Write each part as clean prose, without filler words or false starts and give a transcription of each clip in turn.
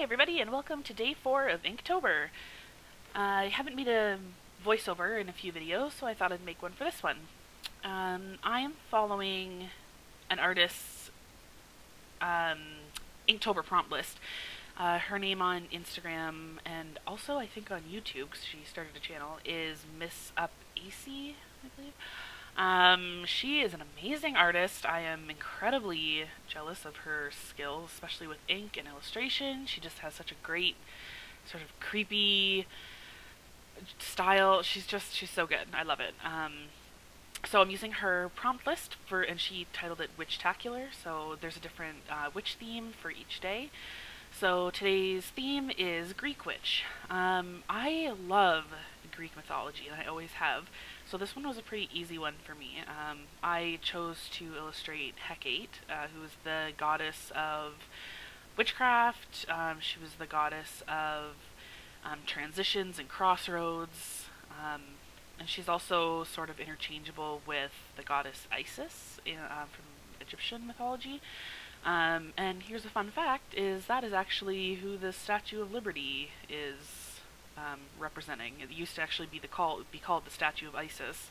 everybody, and welcome to day 4 of Inktober. I haven't made a voiceover in a few videos, so I thought I'd make one for this one. I am following an artist's Inktober prompt list. Her name on Instagram and also I think on YouTube, because she started a channel, is Miss Up AC, I believe. She is an amazing artist. I am incredibly jealous of her skills, especially with ink and illustration. She just has such a great sort of creepy style. She's so good. I love it. So I'm using her prompt list and she titled it Witchtacular. So there's a different witch theme for each day. So today's theme is Greek witch. I love Greek mythology, and I always have. So this one was a pretty easy one for me. I chose to illustrate Hecate, who is the goddess of witchcraft. She was the goddess of transitions and crossroads. And she's also sort of interchangeable with the goddess Isis from Egyptian mythology. And here's a fun fact, that is actually who the Statue of Liberty is representing. It used to actually be called the Statue of Isis.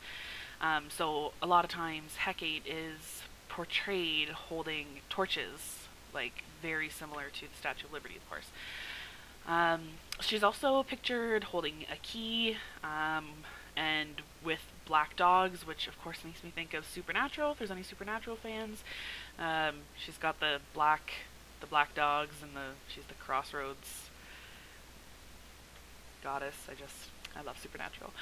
So a lot of times Hecate is portrayed holding torches, like very similar to the Statue of Liberty, of course. She's also pictured holding a key, and with black dogs, which of course makes me think of Supernatural, if there's any Supernatural fans. She's got the black dogs, and she's the crossroads goddess. I love Supernatural.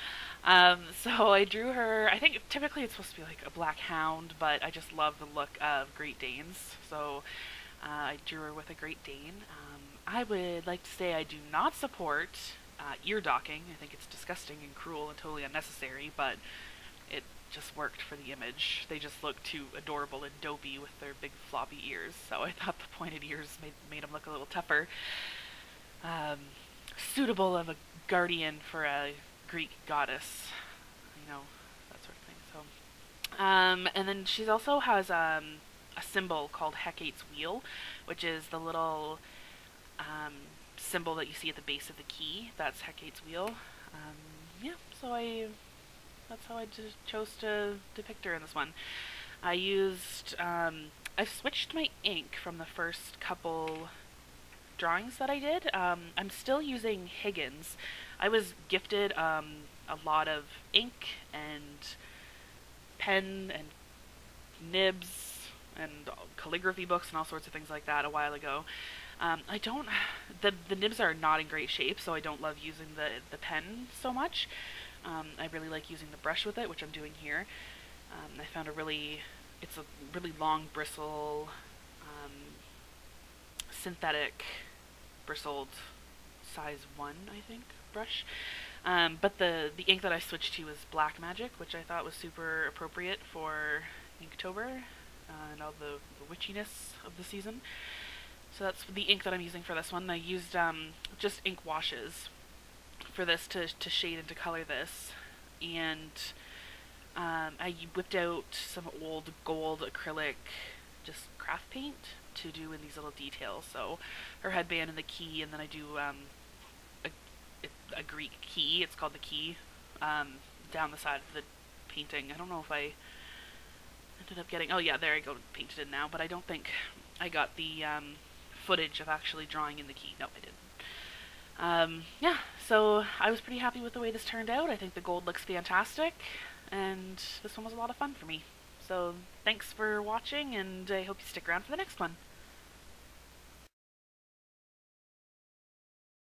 So I drew her. I think typically it's supposed to be like a black hound, but I just love the look of Great Danes. So I drew her with a Great Dane. I would like to say I do not support ear docking. I think it's disgusting and cruel and totally unnecessary, but it just worked for the image. They just look too adorable and dopey with their big floppy ears, so I thought the pointed ears made them look a little tougher. Suitable of a guardian for a Greek goddess, that sort of thing. So, and then she also has a symbol called Hecate's wheel, which is the little symbol that you see at the base of the key. That's Hecate's wheel. Yeah, so that's how I just chose to depict her in this one. I've switched my ink from the first couple drawings that I did. I'm still using Higgins. I was gifted a lot of ink and pen and nibs and calligraphy books and all sorts of things like that a while ago. The nibs are not in great shape, so I don't love using the pen so much. I really like using the brush with it, which I'm doing here. I found it's a really long bristle, synthetic bristled size 1, I think, brush. But the ink that I switched to was Black Magic, which I thought was super appropriate for Inktober and all the witchiness of the season. So that's the ink that I'm using for this one. I used just ink washes for this to shade and to color this, and I whipped out some old gold acrylic just craft paint to do in these little details. So her headband and the key, and then I do a Greek key. It's called the key, down the side of the painting. I don't know if I ended up getting. Oh yeah, there I go, painted in now. But I don't think I got the footage of actually drawing in the key. No, I didn't. Yeah, so I was pretty happy with the way this turned out. I think the gold looks fantastic, and this one was a lot of fun for me. So thanks for watching, and I hope you stick around for the next one.